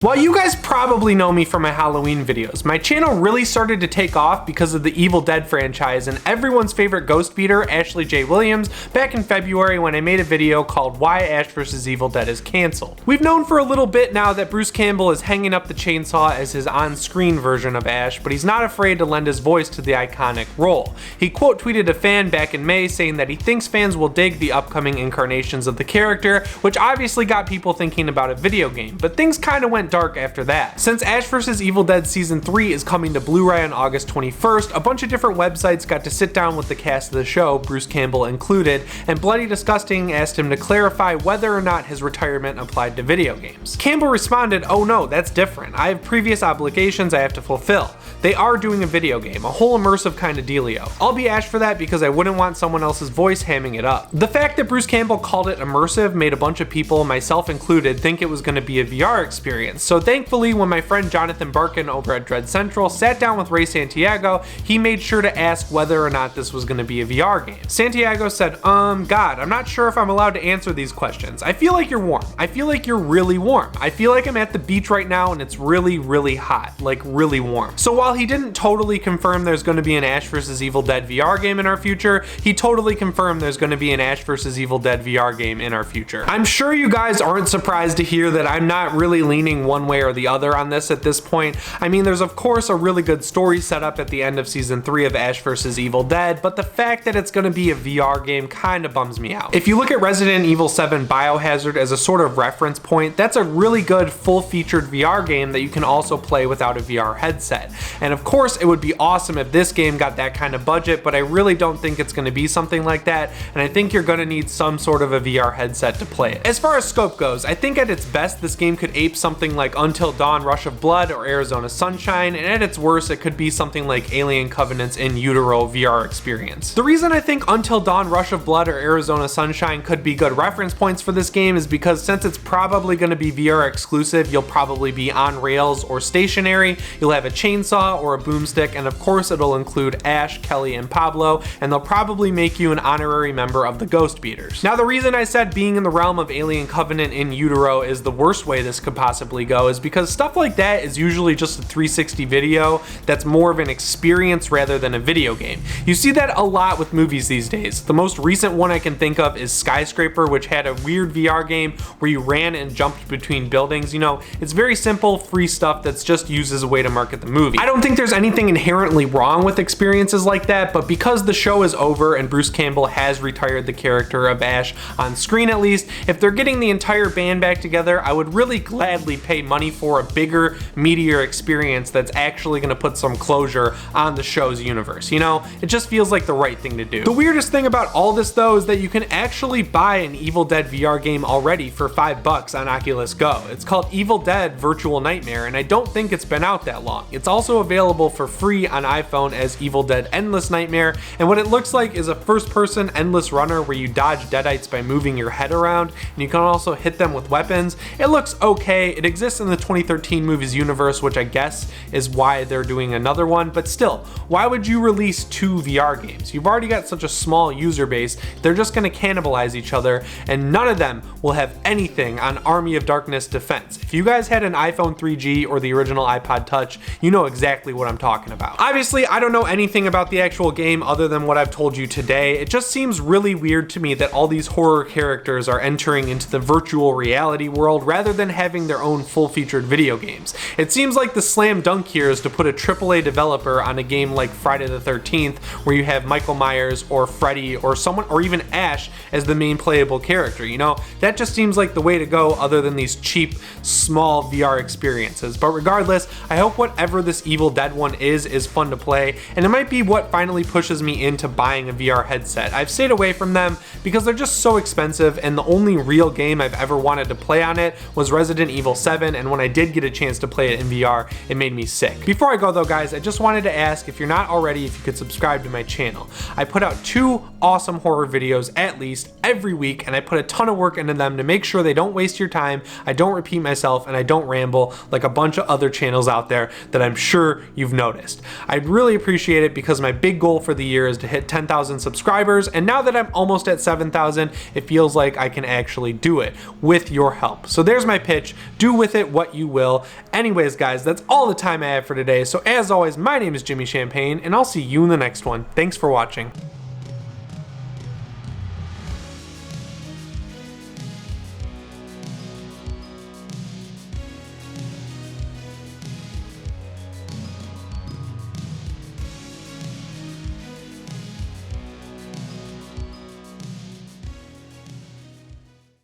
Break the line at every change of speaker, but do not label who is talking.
While you guys probably know me from my Halloween videos, my channel really started to take off because of the Evil Dead franchise and everyone's favorite ghost beater, Ashley J. Williams, back in February when I made a video called Why Ash vs. Evil Dead is Cancelled. We've known for a little bit now that Bruce Campbell is hanging up the chainsaw as his on-screen version of Ash, but he's not afraid to lend his voice to the iconic role. He quote tweeted a fan back in May saying that he thinks fans will dig the upcoming incarnations of the character, which obviously got people thinking about a video game, but things kinda went dark after that. Since Ash vs. Evil Dead Season 3 is coming to Blu Ray on August 21st, a bunch of different websites got to sit down with the cast of the show, Bruce Campbell included, and Bloody Disgusting asked him to clarify whether or not his retirement applied to video games. Campbell responded, "Oh no, that's different. I have previous obligations I have to fulfill. They are doing a video game, a whole immersive kind of dealio. I'll be Ash for that because I wouldn't want someone else's voice hamming it up." The fact that Bruce Campbell called it immersive made a bunch of people, myself included, think it was going to be a VR experience. So thankfully, when my friend Jonathan Barkin over at Dread Central sat down with Ray Santiago, he made sure to ask whether or not this was going to be a VR game. Santiago said, God, I'm not sure if I'm allowed to answer these questions. I feel like you're warm. I feel like you're really warm. I feel like I'm at the beach right now and it's really, really hot, like really warm." So while he didn't totally confirm there's going to be an Ash vs. Evil Dead VR game in our future, he totally confirmed there's going to be an Ash vs. Evil Dead VR game in our future. I'm sure you guys aren't surprised to hear that I'm not really leaning one way or the other on this at this point. I mean, there's of course a really good story set up at the end of season 3 of Ash vs. Evil Dead, but the fact that it's going to be a VR game kind of bums me out. If you look at Resident Evil 7 Biohazard as a sort of reference point, that's a really good full-featured VR game that you can also play without a VR headset. And of course, it would be awesome if this game got that kind of budget, but I really don't think it's going to be something like that, and I think you're going to need some sort of a VR headset to play it. As far as scope goes, I think at its best, this game could ape something like Until Dawn Rush of Blood or Arizona Sunshine, and at its worst, it could be something like Alien Covenant's In Utero VR experience. The reason I think Until Dawn Rush of Blood or Arizona Sunshine could be good reference points for this game is because since it's probably going to be VR exclusive, you'll probably be on rails or stationary, you'll have a chainsaw or a boomstick, and of course it'll include Ash, Kelly, and Pablo, and they'll probably make you an honorary member of the Ghost Beaters. Now the reason I said being in the realm of Alien Covenant In Utero is the worst way this could possibly go is because stuff like that is usually just a 360 video that's more of an experience rather than a video game. You see that a lot with movies these days. The most recent one I can think of is Skyscraper, which had a weird VR game where you ran and jumped between buildings. You know, it's very simple, free stuff that's just used as a way to market the movie. I don't think there's anything inherently wrong with experiences like that, but because the show is over and Bruce Campbell has retired the character of Ash on screen at least, if they're getting the entire band back together, I would really gladly pay money for a bigger, meatier experience that's actually going to put some closure on the show's universe. You know, it just feels like the right thing to do. The weirdest thing about all this though is that you can actually buy an Evil Dead VR game already for $5 on Oculus Go. It's called Evil Dead Virtual Nightmare, and I don't think it's been out that long. It's also available for free on iPhone as Evil Dead Endless Nightmare, and what it looks like is a first-person endless runner where you dodge deadites by moving your head around, and you can also hit them with weapons. It looks okay. It exists in the 2013 movies universe, which I guess is why they're doing another one, but still, why would you release 2 VR games? You've already got such a small user base, they're just going to cannibalize each other, and none of them will have anything on Army of Darkness defense. If you guys had an iPhone 3G or the original iPod Touch, you know exactly what I'm talking about. Obviously, I don't know anything about the actual game other than what I've told you today. It just seems really weird to me that all these horror characters are entering into the virtual reality world rather than having their own full-featured video games. It seems like the slam dunk here is to put a AAA developer on a game like Friday the 13th where you have Michael Myers or Freddy or someone or even Ash as the main playable character. You know, that just seems like the way to go other than these cheap, small VR experiences. But regardless, I hope whatever this Evil Dead one is fun to play, and it might be what finally pushes me into buying a VR headset. I've stayed away from them because they're just so expensive, and the only real game I've ever wanted to play on it was Resident Evil 7, and when I did get a chance to play it in VR, it made me sick. Before I go though guys, I just wanted to ask if you're not already, if you could subscribe to my channel. I put out 2 awesome horror videos at least every week, and I put a ton of work into them to make sure they don't waste your time, I don't repeat myself, and I don't ramble like a bunch of other channels out there that I'm sure you've noticed. I'd really appreciate it because my big goal for the year is to hit 10,000 subscribers, and now that I'm almost at 7,000, it feels like I can actually do it with your help. So there's my pitch. Do with it what you will. Anyways, guys, that's all the time I have for today. So as always, my name is Jimmy Champagne, and I'll see you in the next one. Thanks for watching.